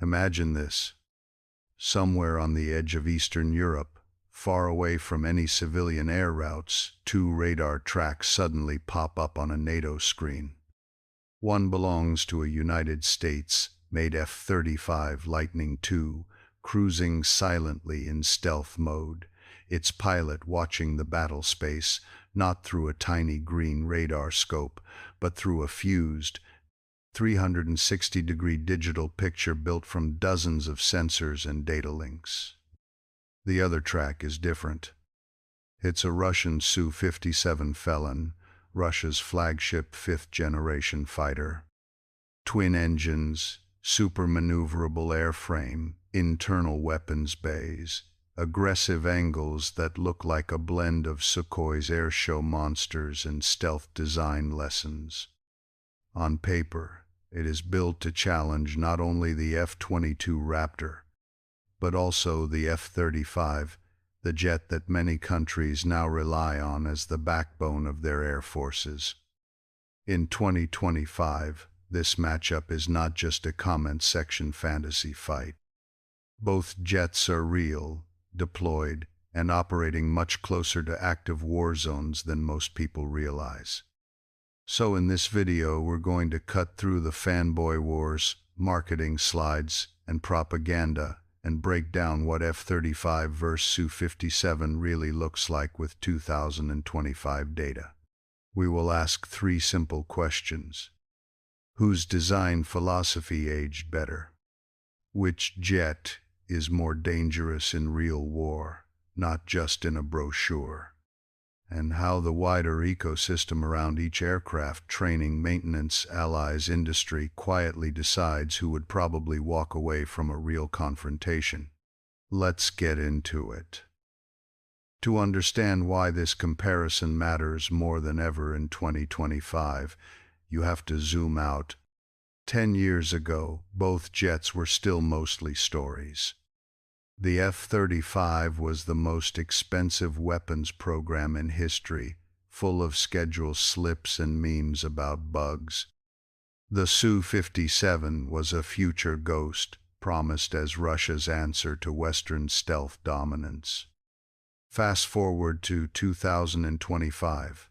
Imagine this. Somewhere on the edge of Eastern Europe, far away from any civilian air routes, two radar tracks suddenly pop up on a NATO screen. One belongs to a United States-made F-35 Lightning II, cruising silently in stealth mode, its pilot watching the battlespace, not through a tiny green radar scope, but through a fused, 360-degree digital picture built from dozens of sensors and data links. The other track is different. It's a Russian Su-57 Felon, Russia's flagship fifth-generation fighter. Twin engines, super maneuverable airframe, internal weapons bays, aggressive angles that look like a blend of Sukhoi's airshow monsters and stealth design lessons. On paper, it is built to challenge not only the F-22 Raptor, but also the F-35, the jet that many countries now rely on as the backbone of their air forces. In 2025, this matchup is not just a comment section fantasy fight. Both jets are real, deployed, and operating much closer to active war zones than most people realize. So in this video, we're going to cut through the fanboy wars, marketing slides, and propaganda, and break down what F-35 vs. Su-57 really looks like with 2025 data. We will ask three simple questions. Whose design philosophy aged better? Which jet is more dangerous in real war, not just in a brochure? And how the wider ecosystem around each aircraft, training, maintenance, allies, industry quietly decides who would probably walk away from a real confrontation. Let's get into it. To understand why this comparison matters more than ever in 2025, you have to zoom out. 10 years ago, both jets were still mostly stories. The F-35 was the most expensive weapons program in history, full of schedule slips and memes about bugs. The Su-57 was a future ghost, promised as Russia's answer to Western stealth dominance. Fast forward to 2025.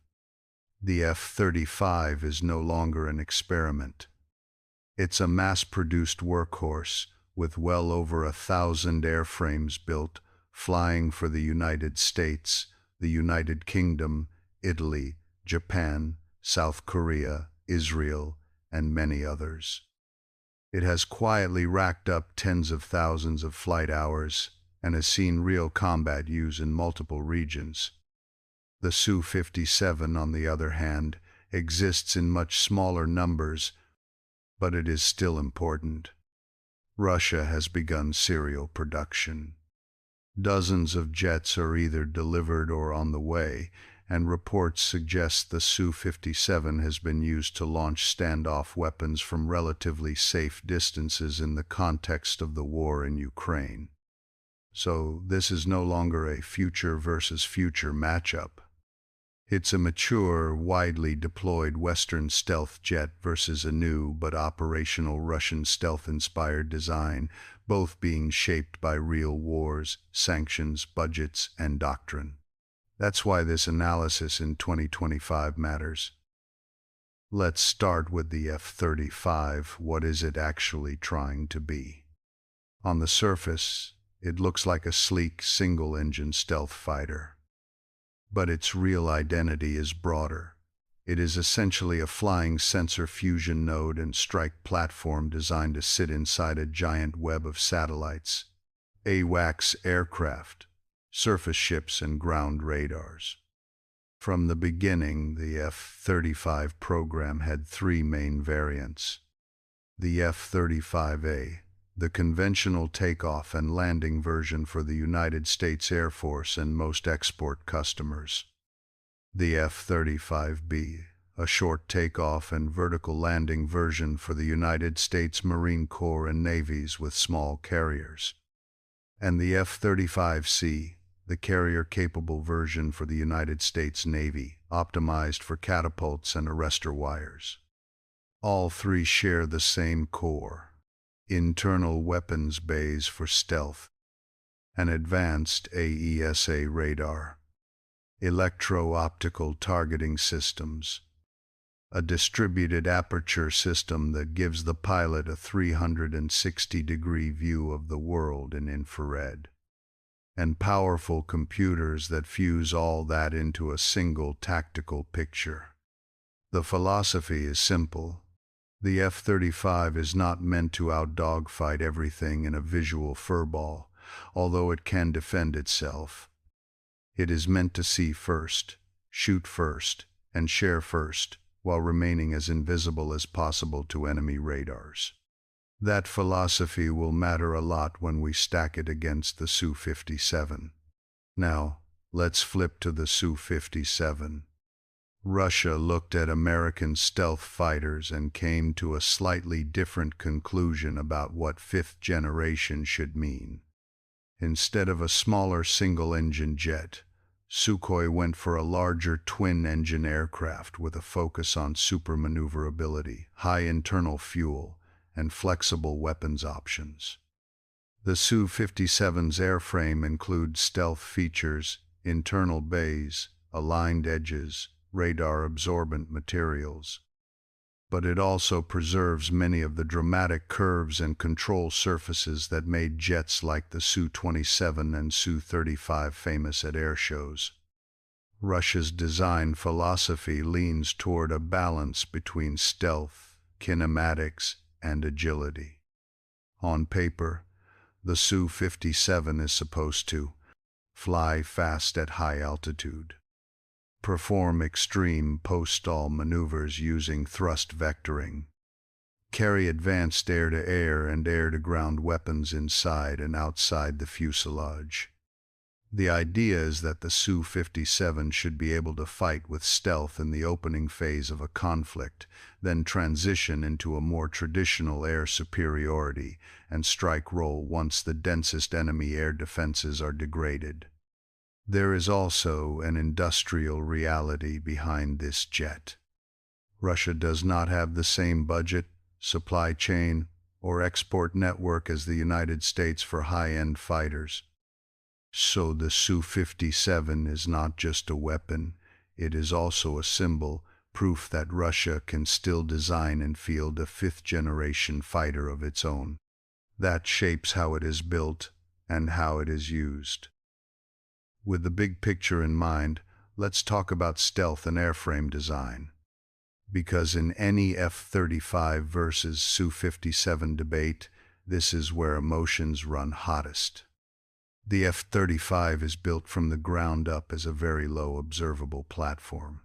The F-35 is no longer an experiment. It's a mass-produced workhorse, with well over 1,000 airframes built, flying for the United States, the United Kingdom, Italy, Japan, South Korea, Israel, and many others. It has quietly racked up tens of thousands of flight hours and has seen real combat use in multiple regions. The Su-57, on the other hand, exists in much smaller numbers, but it is still important. Russia has begun serial production. Dozens of jets are either delivered or on the way, and reports suggest the Su-57 has been used to launch standoff weapons from relatively safe distances in the context of the war in Ukraine. So this is no longer a future versus future matchup. It's a mature, widely deployed Western stealth jet versus a new but operational Russian stealth-inspired design, both being shaped by real wars, sanctions, budgets, and doctrine. That's why this analysis in 2025 matters. Let's start with the F-35. What is it actually trying to be? On the surface, it looks like a sleek, single-engine stealth fighter. But its real identity is broader. It is essentially a flying sensor fusion node and strike platform designed to sit inside a giant web of satellites, AWACS aircraft, surface ships, and ground radars. From the beginning, the F-35 program had three main variants. The F-35A, the conventional takeoff and landing version for the United States Air Force and most export customers. The F-35B, a short takeoff and vertical landing version for the United States Marine Corps and navies with small carriers. And the F-35C, the carrier-capable version for the United States Navy, optimized for catapults and arrestor wires. All three share the same core. internal weapons bays for stealth, an advanced AESA radar, electro-optical targeting systems, a distributed aperture system that gives the pilot a 360-degree view of the world in infrared, and powerful computers that fuse all that into a single tactical picture. The philosophy is simple. The F-35 is not meant to out-dogfight everything in a visual furball, although it can defend itself. It is meant to see first, shoot first, and share first, while remaining as invisible as possible to enemy radars. That philosophy will matter a lot when we stack it against the Su-57. Now, let's flip to the Su-57. Russia looked at American stealth fighters and came to a slightly different conclusion about what fifth generation should mean. Instead of a smaller single-engine jet, Sukhoi went for a larger twin-engine aircraft with a focus on supermaneuverability, high internal fuel, and flexible weapons options. The Su-57's airframe includes stealth features, internal bays, aligned edges, radar-absorbent materials. But it also preserves many of the dramatic curves and control surfaces that made jets like the Su-27 and Su-35 famous at air shows. Russia's design philosophy leans toward a balance between stealth, kinematics, and agility. On paper, the Su-57 is supposed to fly fast at high altitude, perform extreme post-stall maneuvers using thrust vectoring, carry advanced air-to-air and air-to-ground weapons inside and outside the fuselage. The idea is that the Su-57 should be able to fight with stealth in the opening phase of a conflict, then transition into a more traditional air superiority and strike role once the densest enemy air defenses are degraded. There is also an industrial reality behind this jet. Russia does not have the same budget, supply chain, or export network as the United States for high-end fighters. So the Su-57 is not just a weapon, it is also a symbol, proof that Russia can still design and field a fifth-generation fighter of its own. That shapes how it is built and how it is used. With the big picture in mind, let's talk about stealth and airframe design. Because in any F-35 versus Su-57 debate, this is where emotions run hottest. The F-35 is built from the ground up as a very low observable platform.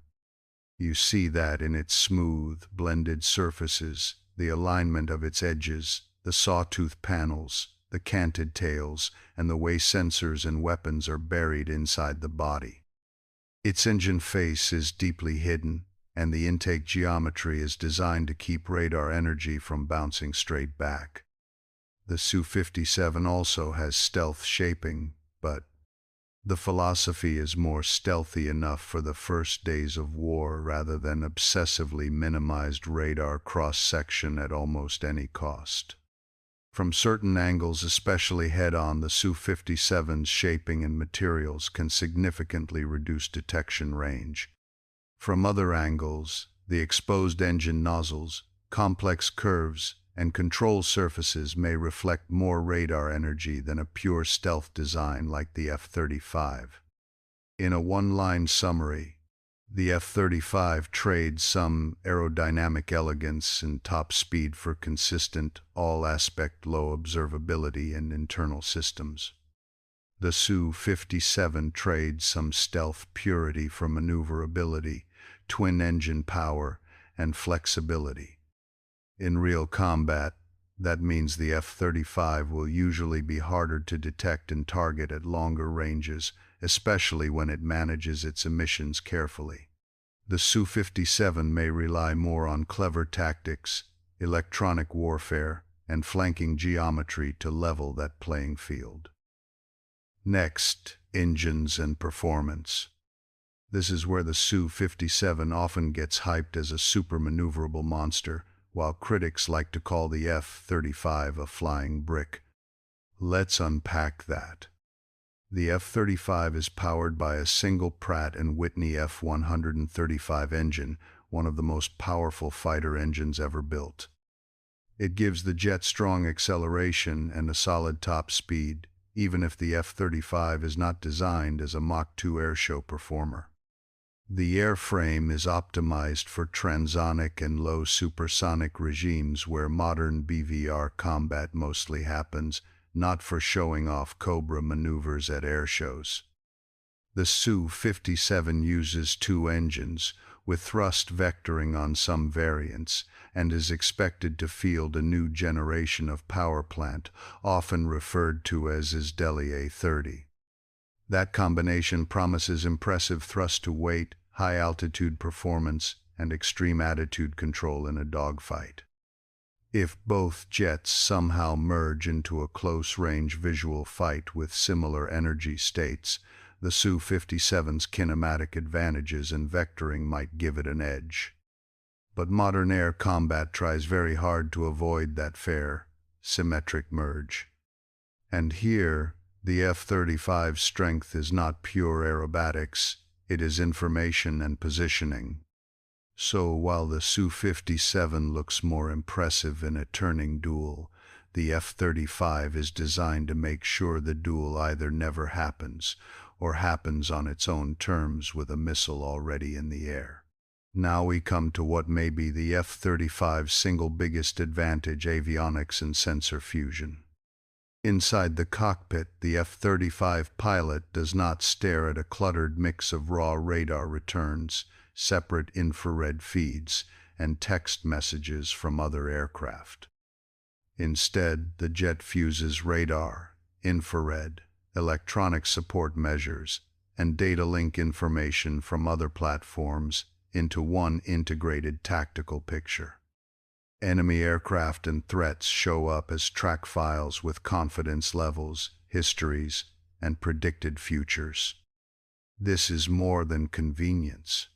You see that in its smooth, blended surfaces, the alignment of its edges, the sawtooth panels, the canted tails, and the way sensors and weapons are buried inside the body. Its engine face is deeply hidden, and the intake geometry is designed to keep radar energy from bouncing straight back. The Su-57 also has stealth shaping, but the philosophy is more stealthy enough for the first days of war rather than obsessively minimized radar cross-section at almost any cost. From certain angles, especially head-on, the Su-57's shaping and materials can significantly reduce detection range. From other angles, the exposed engine nozzles, complex curves, and control surfaces may reflect more radar energy than a pure stealth design like the F-35. In a one-line summary, the F-35 trades some aerodynamic elegance and top speed for consistent, all-aspect low observability and internal systems. The Su-57 trades some stealth purity for maneuverability, twin-engine power, and flexibility. In real combat, that means the F-35 will usually be harder to detect and target at longer ranges, especially when it manages its emissions carefully. The Su-57 may rely more on clever tactics, electronic warfare, and flanking geometry to level that playing field. Next, engines and performance. This is where the Su-57 often gets hyped as a super maneuverable monster, while critics like to call the F-35 a flying brick. Let's unpack that. The F-35 is powered by a single Pratt & Whitney F-135 engine, one of the most powerful fighter engines ever built. It gives the jet strong acceleration and a solid top speed, even if the F-35 is not designed as a Mach 2 airshow performer. The airframe is optimized for transonic and low supersonic regimes where modern BVR combat mostly happens, not for showing off Cobra maneuvers at airshows. The Su-57 uses two engines, with thrust vectoring on some variants, and is expected to field a new generation of power plant, often referred to as Delhi A-30. That combination promises impressive thrust-to-weight, high-altitude performance, and extreme attitude control in a dogfight. If both jets somehow merge into a close-range visual fight with similar energy states, the Su-57's kinematic advantages and vectoring might give it an edge. But modern air combat tries very hard to avoid that fair, symmetric merge. And here, the F-35's strength is not pure aerobatics, it is information and positioning. So while the Su-57 looks more impressive in a turning duel, the F-35 is designed to make sure the duel either never happens or happens on its own terms with a missile already in the air. Now we come to what may be the F-35's single biggest advantage: avionics and sensor fusion. Inside the cockpit, the F-35 pilot does not stare at a cluttered mix of raw radar returns, separate infrared feeds, and text messages from other aircraft. Instead, the jet fuses radar, infrared, electronic support measures, and data link information from other platforms into one integrated tactical picture. Enemy aircraft and threats show up as track files with confidence levels, histories, and predicted futures. This is more than convenience.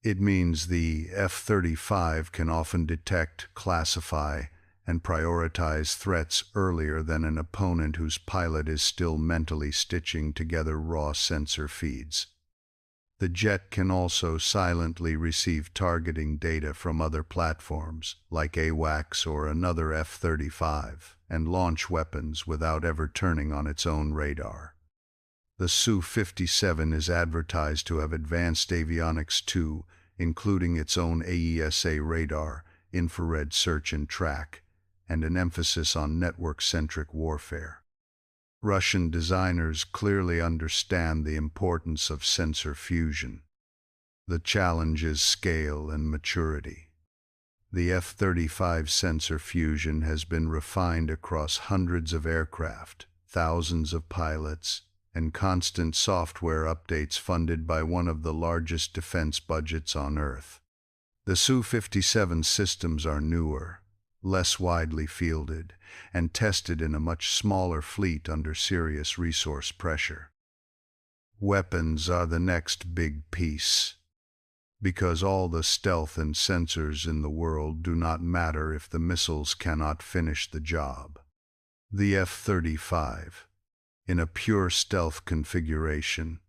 It means the F-35 can often detect, classify, and prioritize threats earlier than an opponent whose pilot is still mentally stitching together raw sensor feeds. The jet can also silently receive targeting data from other platforms, like AWACS or another F-35, and launch weapons without ever turning on its own radar. The Su-57 is advertised to have advanced avionics too, including its own AESA radar, infrared search and track, and an emphasis on network-centric warfare. Russian designers clearly understand the importance of sensor fusion. The challenge is scale and maturity. The F-35 sensor fusion has been refined across hundreds of aircraft, thousands of pilots, and constant software updates funded by one of the largest defense budgets on Earth. The Su-57 systems are newer, less widely fielded, and tested in a much smaller fleet under serious resource pressure. Weapons are the next big piece, because all the stealth and sensors in the world do not matter if the missiles cannot finish the job. The F-35, in a pure stealth configuration,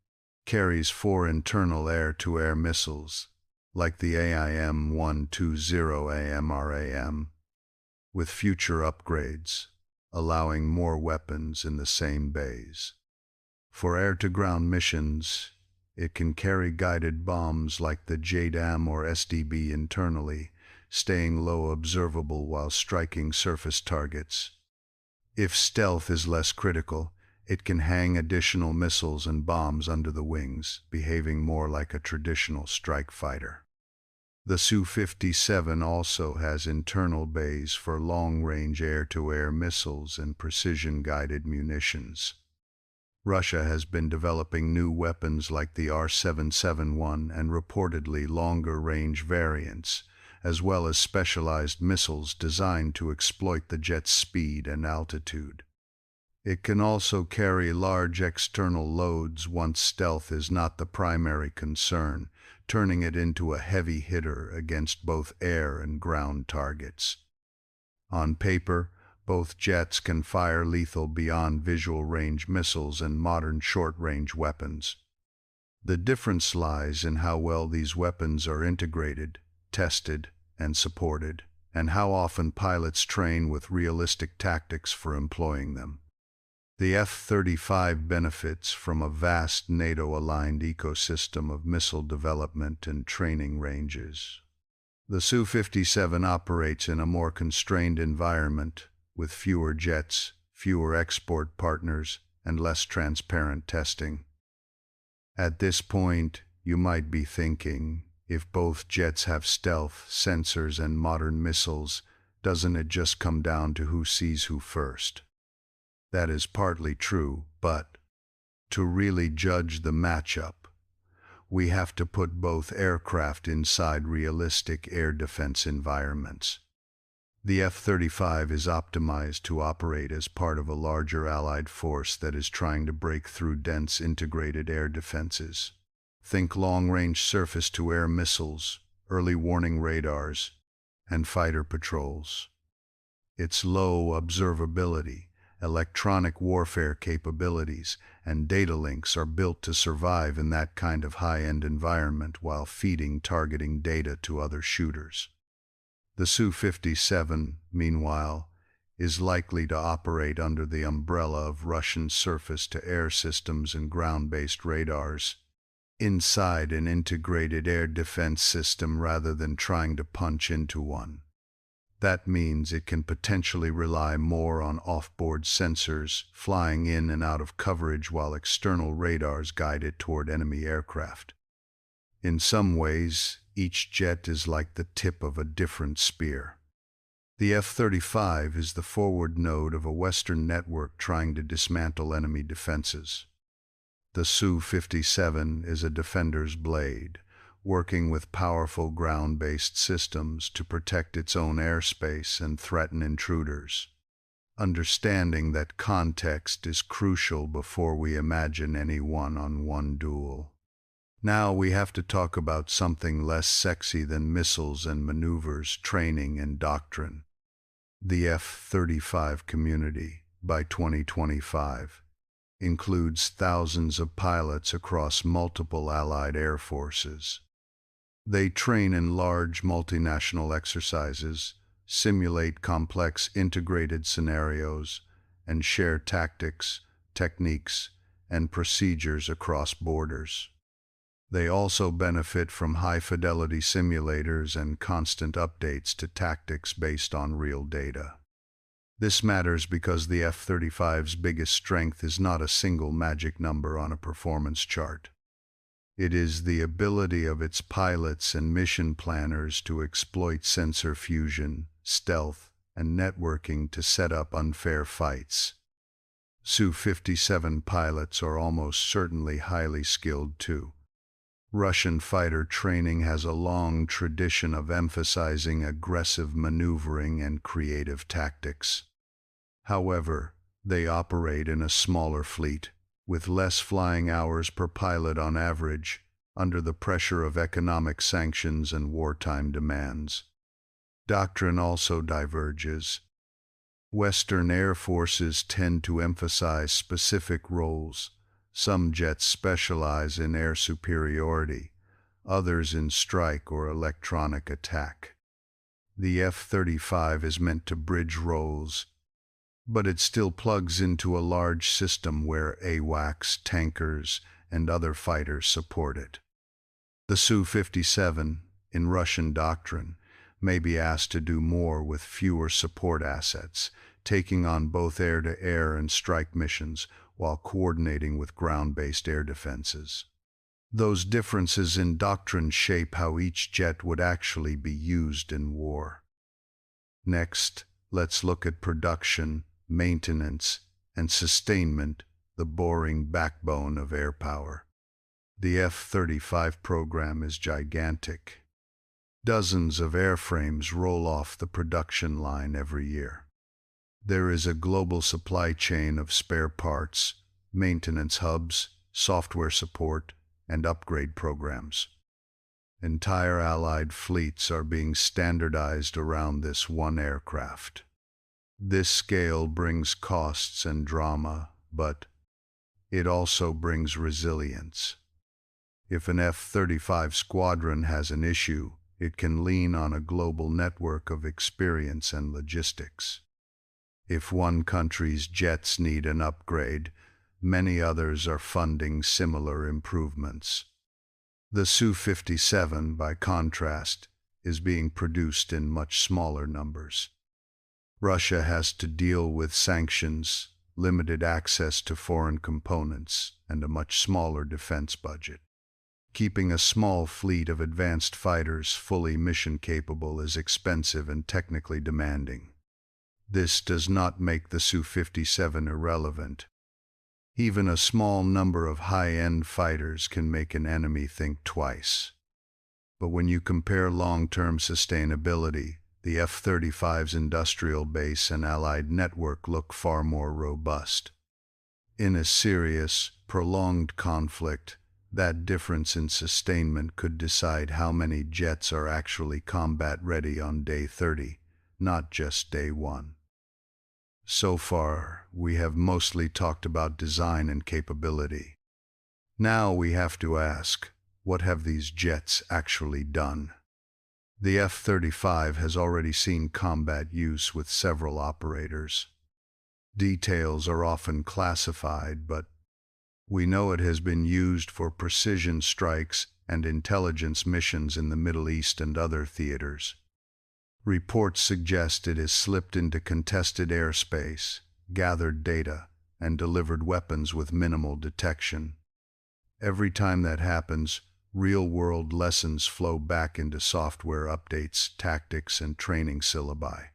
carries 4 internal air-to-air missiles, like the AIM-120 AMRAM, with future upgrades, allowing more weapons in the same bays. For air-to-ground missions, it can carry guided bombs like the JDAM or SDB internally, staying low observable while striking surface targets. If stealth is less critical, it can hang additional missiles and bombs under the wings, behaving more like a traditional strike fighter. The Su-57 also has internal bays for long-range air-to-air missiles and precision-guided munitions. Russia has been developing new weapons like the R-771 and reportedly longer-range variants, as well as specialized missiles designed to exploit the jet's speed and altitude. It can also carry large external loads once stealth is not the primary concern, turning it into a heavy hitter against both air and ground targets. On paper, both jets can fire lethal beyond visual range missiles and modern short-range weapons. The difference lies in how well these weapons are integrated, tested, and supported, and how often pilots train with realistic tactics for employing them. The F-35 benefits from a vast NATO-aligned ecosystem of missile development and training ranges. The Su-57 operates in a more constrained environment, with fewer jets, fewer export partners, and less transparent testing. At this point, you might be thinking, if both jets have stealth, sensors, and modern missiles, doesn't it just come down to who sees who first? That is partly true, but to really judge the matchup, we have to put both aircraft inside realistic air defense environments. The F-35 is optimized to operate as part of a larger Allied force that is trying to break through dense integrated air defenses. Think long-range surface-to-air missiles, early warning radars, and fighter patrols. Its low observability, electronic warfare capabilities, and data links are built to survive in that kind of high-end environment while feeding targeting data to other shooters. The Su-57, meanwhile, is likely to operate under the umbrella of Russian surface-to-air systems and ground-based radars, inside an integrated air defense system rather than trying to punch into one. That means it can potentially rely more on off-board sensors, flying in and out of coverage while external radars guide it toward enemy aircraft. In some ways, each jet is like the tip of a different spear. The F-35 is the forward node of a Western network trying to dismantle enemy defenses. The Su-57 is a defender's blade, working with powerful ground-based systems to protect its own airspace and threaten intruders. Understanding that context is crucial before we imagine any one-on-one duel. Now we have to talk about something less sexy than missiles and maneuvers, training and doctrine. The F-35 community, by 2025, includes thousands of pilots across multiple Allied air forces. They train in large multinational exercises, simulate complex integrated scenarios, and share tactics, techniques, and procedures across borders. They also benefit from high-fidelity simulators and constant updates to tactics based on real data. This matters because the F-35's biggest strength is not a single magic number on a performance chart. It is the ability of its pilots and mission planners to exploit sensor fusion, stealth, and networking to set up unfair fights. Su-57 pilots are almost certainly highly skilled too. Russian fighter training has a long tradition of emphasizing aggressive maneuvering and creative tactics. However, they operate in a smaller fleet, with less flying hours per pilot on average, under the pressure of economic sanctions and wartime demands. Doctrine also diverges. Western air forces tend to emphasize specific roles. Some jets specialize in air superiority, others in strike or electronic attack. The F-35 is meant to bridge roles, but it still plugs into a large system where AWACS, tankers, and other fighters support it. The Su-57, in Russian doctrine, may be asked to do more with fewer support assets, taking on both air-to-air and strike missions while coordinating with ground-based air defenses. Those differences in doctrine shape how each jet would actually be used in war. Next, let's look at production, maintenance, and sustainment, the boring backbone of air power. The F-35 program is gigantic. Dozens of airframes roll off the production line every year. There is a global supply chain of spare parts, maintenance hubs, software support, and upgrade programs. Entire Allied fleets are being standardized around this one aircraft. This scale brings costs and drama, but it also brings resilience. If an F-35 squadron has an issue, it can lean on a global network of experience and logistics. If one country's jets need an upgrade, many others are funding similar improvements. The Su-57, by contrast, is being produced in much smaller numbers. Russia has to deal with sanctions, limited access to foreign components, and a much smaller defense budget. Keeping a small fleet of advanced fighters fully mission-capable is expensive and technically demanding. This does not make the Su-57 irrelevant. Even a small number of high-end fighters can make an enemy think twice. But when you compare long-term sustainability, the F-35's industrial base and allied network look far more robust. In a serious, prolonged conflict, that difference in sustainment could decide how many jets are actually combat-ready on day 30, not just day 1. So far, we have mostly talked about design and capability. Now we have to ask, what have these jets actually done? The F-35 has already seen combat use with several operators. Details are often classified, but we know it has been used for precision strikes and intelligence missions in the Middle East and other theaters. Reports suggest it has slipped into contested airspace, gathered data, and delivered weapons with minimal detection. Every time that happens, real-world lessons flow back into software updates, tactics, and training syllabi.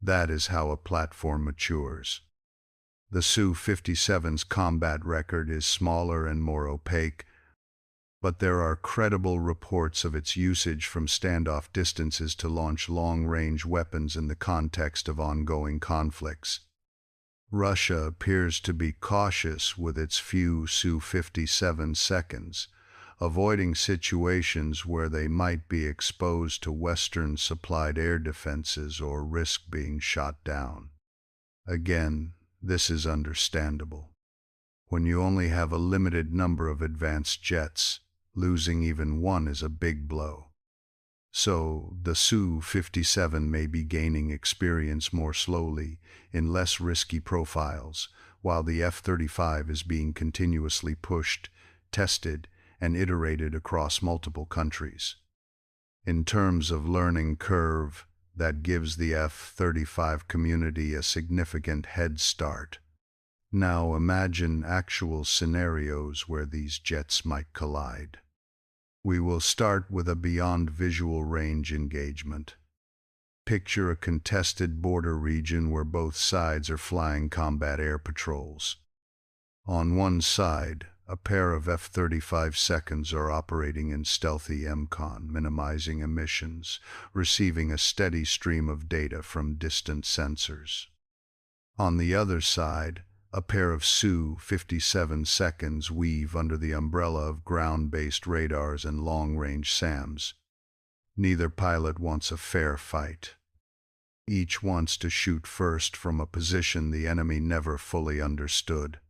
That is how a platform matures. The Su-57's combat record is smaller and more opaque, but there are credible reports of its usage from standoff distances to launch long-range weapons in the context of ongoing conflicts. Russia appears to be cautious with its few Su-57 seconds, avoiding situations where they might be exposed to Western-supplied air defenses or risk being shot down. Again, this is understandable. When you only have a limited number of advanced jets, losing even one is a big blow. So, the Su-57 may be gaining experience more slowly, in less risky profiles, while the F-35 is being continuously pushed, tested, and iterated across multiple countries. In terms of learning curve, that gives the F-35 community a significant head start. Now imagine actual scenarios where these jets might collide. We will start with a beyond visual range engagement. Picture a contested border region where both sides are flying combat air patrols. On one side, a pair of F-35 seconds are operating in stealthy MCON, minimizing emissions, receiving a steady stream of data from distant sensors. On the other side, a pair of Su-57 seconds weave under the umbrella of ground-based radars and long-range SAMs. Neither pilot wants a fair fight. Each wants to shoot first from a position the enemy never fully understood.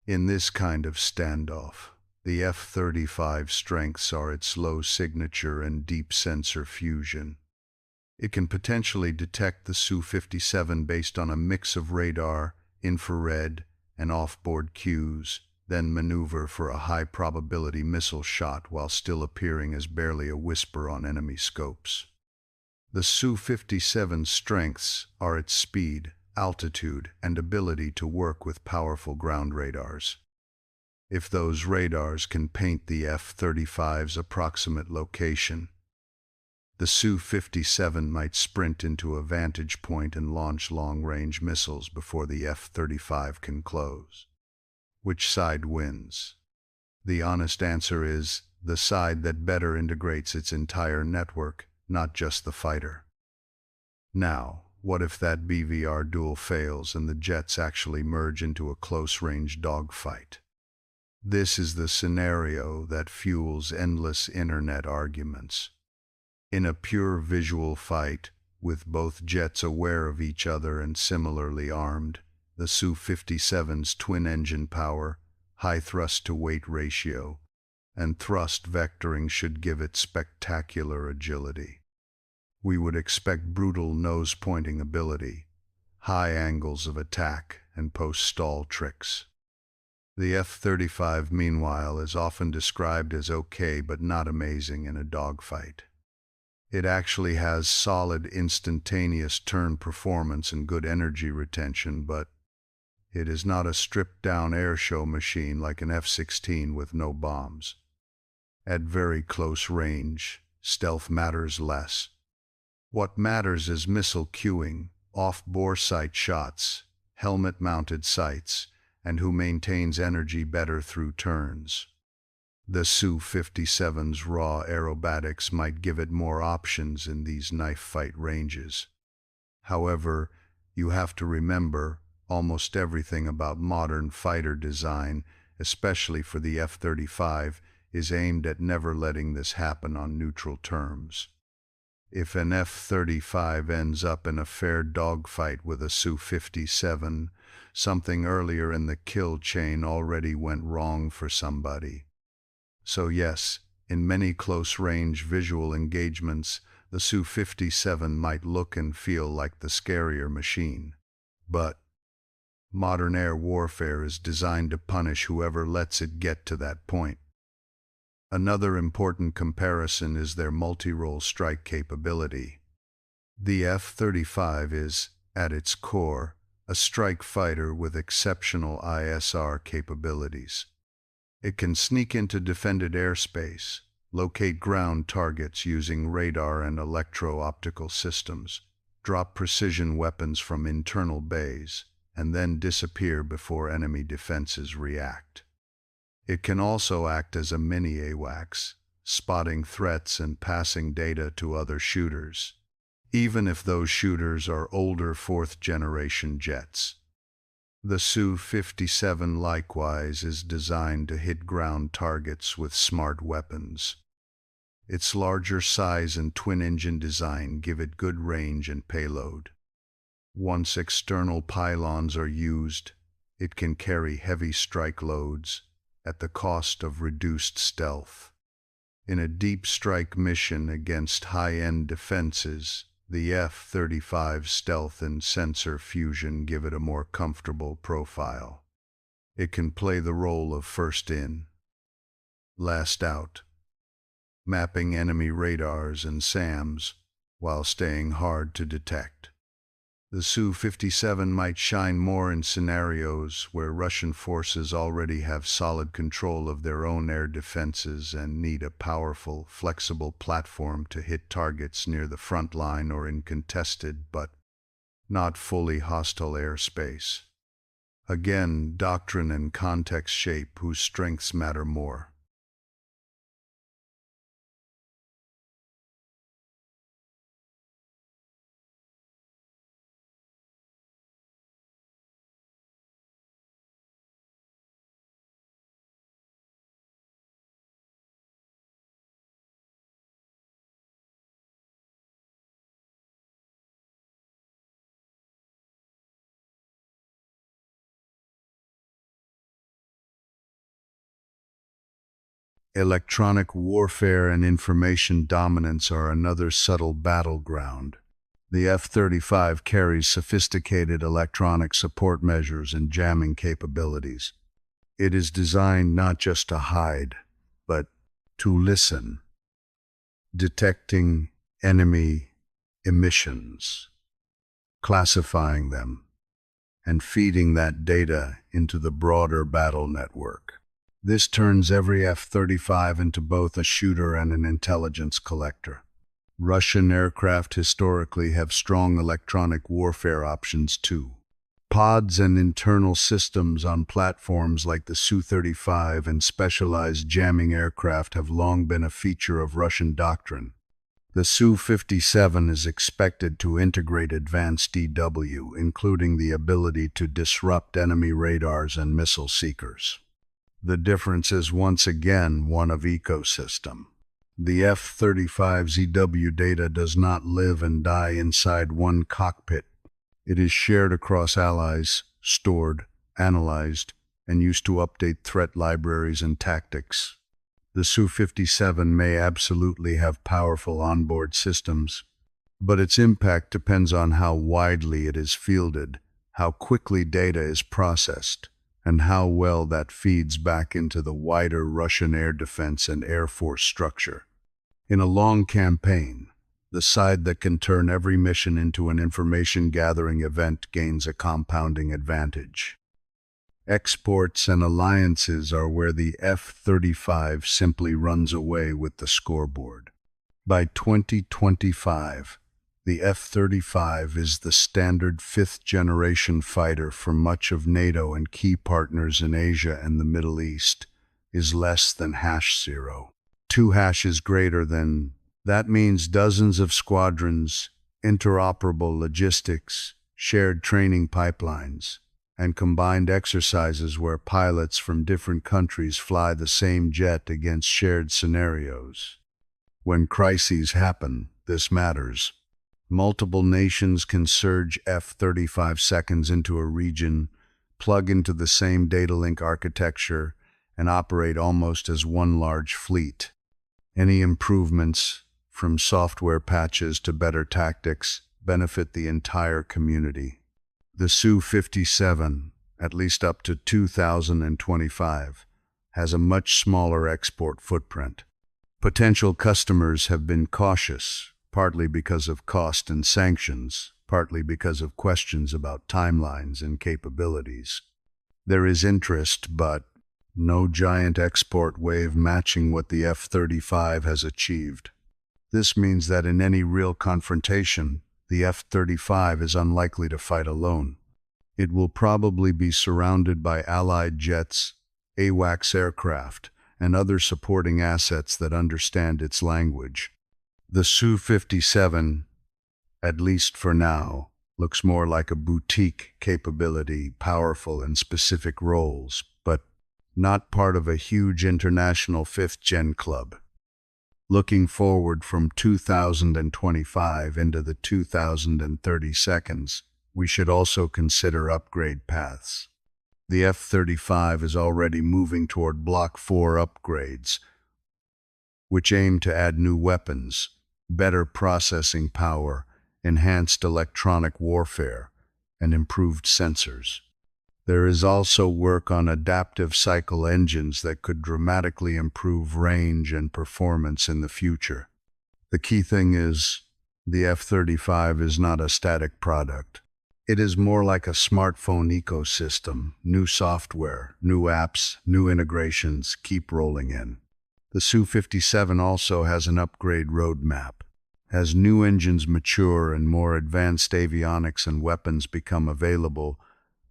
In this kind of standoff, the F-35's strengths are its low signature and deep sensor fusion. It can potentially detect the Su-57 based on a mix of radar, infrared, and off-board cues, then maneuver for a high-probability missile shot while still appearing as barely a whisper on enemy scopes. The Su-57's strengths are its speed, altitude, and ability to work with powerful ground radars. If those radars can paint the F-35's approximate location, the Su-57 might sprint into a vantage point and launch long-range missiles before the F-35 can close. Which side wins? The honest answer is the side that better integrates its entire network, not just the fighter. Now, What if that BVR duel fails and the jets actually merge into a close-range dogfight? This is the scenario that fuels endless internet arguments. In a pure visual fight, with both jets aware of each other and similarly armed, the Su-57's twin-engine power, high thrust-to-weight ratio, and thrust vectoring should give it spectacular agility. We would expect brutal nose-pointing ability, high angles of attack, and post-stall tricks. The F-35, meanwhile, is often described as okay but not amazing in a dogfight. It actually has solid instantaneous turn performance and good energy retention, but it is not a stripped-down airshow machine like an F-16 with no bombs. At very close range, stealth matters less. What matters is missile queuing, off-bore sight shots, helmet-mounted sights, and who maintains energy better through turns. The Su-57's raw aerobatics might give it more options in these knife-fight ranges. However, you have to remember, almost everything about modern fighter design, especially for the F-35, is aimed at never letting this happen on neutral terms. If an F-35 ends up in a fair dogfight with a Su-57, something earlier in the kill chain already went wrong for somebody. So yes, in many close-range visual engagements, the Su-57 might look and feel like the scarier machine. But modern air warfare is designed to punish whoever lets it get to that point. Another important comparison is their multi-role strike capability. The F-35 is, at its core, a strike fighter with exceptional ISR capabilities. It can sneak into defended airspace, locate ground targets using radar and electro-optical systems, drop precision weapons from internal bays, and then disappear before enemy defenses react. It can also act as a mini AWACS, spotting threats and passing data to other shooters, even if those shooters are older fourth-generation jets. The Su-57 likewise is designed to hit ground targets with smart weapons. Its larger size and twin-engine design give it good range and payload. Once external pylons are used, it can carry heavy strike loads at the cost of reduced stealth. In a deep strike mission against high-end defenses, the F-35's stealth and sensor fusion give it a more comfortable profile. It can play the role of first in, last out, mapping enemy radars and SAMs while staying hard to detect. The Su-57 might shine more in scenarios where Russian forces already have solid control of their own air defenses and need a powerful, flexible platform to hit targets near the front line or in contested but not fully hostile airspace. Again, doctrine and context shape whose strengths matter more. Electronic warfare and information dominance are another subtle battleground. The F-35 carries sophisticated electronic support measures and jamming capabilities. It is designed not just to hide, but to listen, detecting enemy emissions, classifying them, and feeding that data into the broader battle network. This turns every F-35 into both a shooter and an intelligence collector. Russian aircraft historically have strong electronic warfare options too. Pods and internal systems on platforms like the Su-35 and specialized jamming aircraft have long been a feature of Russian doctrine. The Su-57 is expected to integrate advanced EW, including the ability to disrupt enemy radars and missile seekers. The difference is once again one of ecosystem. The F-35's EW data does not live and die inside one cockpit. It is shared across allies, stored, analyzed, and used to update threat libraries and tactics. The Su-57 may absolutely have powerful onboard systems, but its impact depends on how widely it is fielded, how quickly data is processed, and how well that feeds back into the wider Russian air defense and air force structure. In a long campaign, the side that can turn every mission into an information-gathering event gains a compounding advantage. Exports and alliances are where the F-35 simply runs away with the scoreboard. By 2025, the F-35 is the standard fifth-generation fighter for much of NATO, and key partners in Asia and the Middle East is less than #0. 2 is greater than. That means dozens of squadrons, interoperable logistics, shared training pipelines, and combined exercises where pilots from different countries fly the same jet against shared scenarios. When crises happen, this matters. Multiple nations can surge F-35 seconds into a region, plug into the same data link architecture, and operate almost as one large fleet. Any improvements, from software patches to better tactics, benefit the entire community. The Su-57, at least up to 2025, has a much smaller export footprint. Potential customers have been cautious, partly because of cost and sanctions, partly because of questions about timelines and capabilities. There is interest, but no giant export wave matching what the F-35 has achieved. This means that in any real confrontation, the F-35 is unlikely to fight alone. It will probably be surrounded by Allied jets, AWACS aircraft, and other supporting assets that understand its language. The Su-57, at least for now, looks more like a boutique capability, powerful in specific roles, but not part of a huge international fifth-gen club. Looking forward from 2025 into the 2030s, we should also consider upgrade paths. The F-35 is already moving toward Block 4 upgrades, which aim to add new weapons, better processing power, enhanced electronic warfare, and improved sensors. There is also work on adaptive cycle engines that could dramatically improve range and performance in the future. The key thing is, the F-35 is not a static product. It is more like a smartphone ecosystem. New software, new apps, new integrations keep rolling in. The Su-57 also has an upgrade roadmap. As new engines mature and more advanced avionics and weapons become available,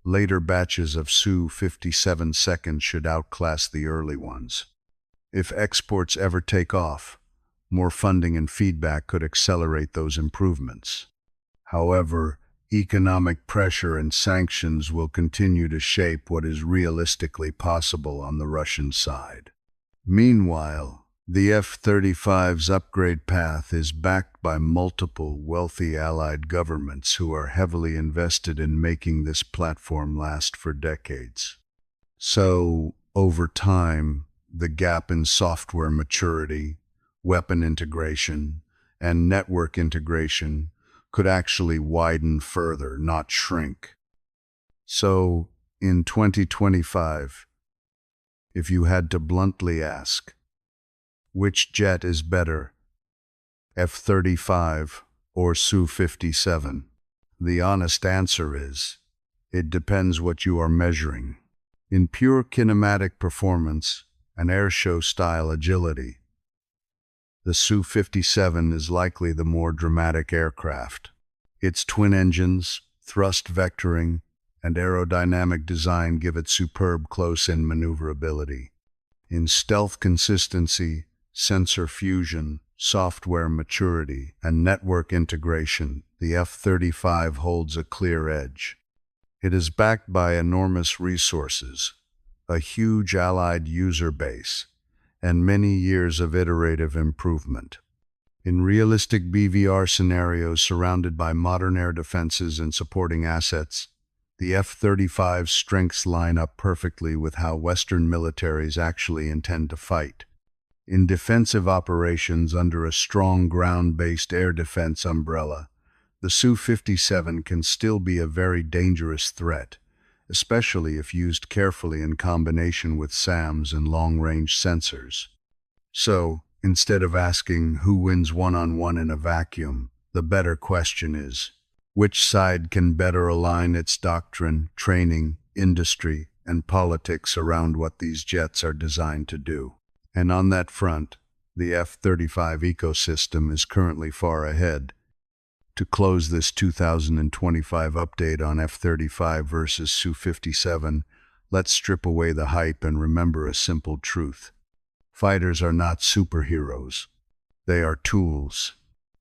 later batches of Su-57 seconds should outclass the early ones. If exports ever take off, more funding and feedback could accelerate those improvements. However, economic pressure and sanctions will continue to shape what is realistically possible on the Russian side. Meanwhile, the F-35's upgrade path is backed by multiple wealthy allied governments who are heavily invested in making this platform last for decades. So, over time, the gap in software maturity, weapon integration, and network integration could actually widen further, not shrink. So, in 2025, if you had to bluntly ask, which jet is better, F-35 or Su-57? The honest answer is, it depends what you are measuring. In pure kinematic performance and airshow-style agility, the Su-57 is likely the more dramatic aircraft. Its twin engines, thrust vectoring, and aerodynamic design give it superb close-in maneuverability. In stealth consistency, sensor fusion, software maturity, and network integration, the F-35 holds a clear edge. It is backed by enormous resources, a huge allied user base, and many years of iterative improvement. In realistic BVR scenarios surrounded by modern air defenses and supporting assets, the F-35's strengths line up perfectly with how Western militaries actually intend to fight. In defensive operations under a strong ground-based air defense umbrella, the Su-57 can still be a very dangerous threat, especially if used carefully in combination with SAMs and long-range sensors. So, instead of asking who wins one-on-one in a vacuum, the better question is, which side can better align its doctrine, training, industry, and politics around what these jets are designed to do? And on that front, the F-35 ecosystem is currently far ahead. To close this 2025 update on F-35 versus Su-57, let's strip away the hype and remember a simple truth. Fighters are not superheroes. They are tools.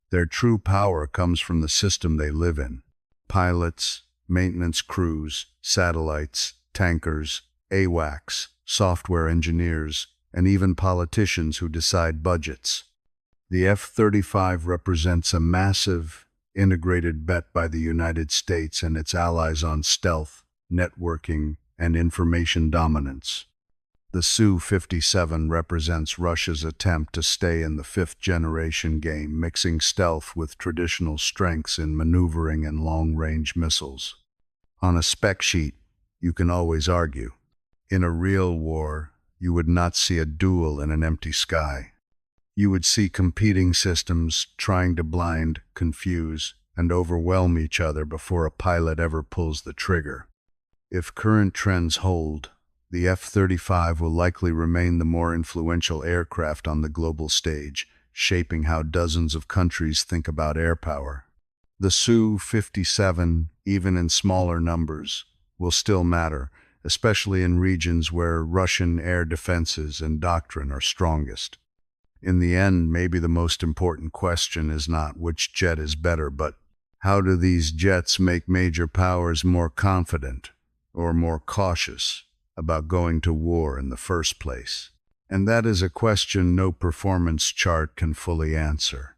Their true power comes from the system they live in. Pilots, maintenance crews, satellites, tankers, AWACS, software engineers, and even politicians who decide budgets. The F-35 represents a massive, integrated bet by the United States and its allies on stealth, networking, and information dominance. The Su-57 represents Russia's attempt to stay in the fifth-generation game, mixing stealth with traditional strengths in maneuvering and long-range missiles. On a spec sheet, you can always argue. In a real war, you would not see a duel in an empty sky. You would see competing systems trying to blind, confuse, and overwhelm each other before a pilot ever pulls the trigger. If current trends hold, the F-35 will likely remain the more influential aircraft on the global stage, shaping how dozens of countries think about air power. The Su-57, even in smaller numbers, will still matter, especially in regions where Russian air defenses and doctrine are strongest. In the end, maybe the most important question is not which jet is better, but how do these jets make major powers more confident or more cautious about going to war in the first place? And that is a question no performance chart can fully answer.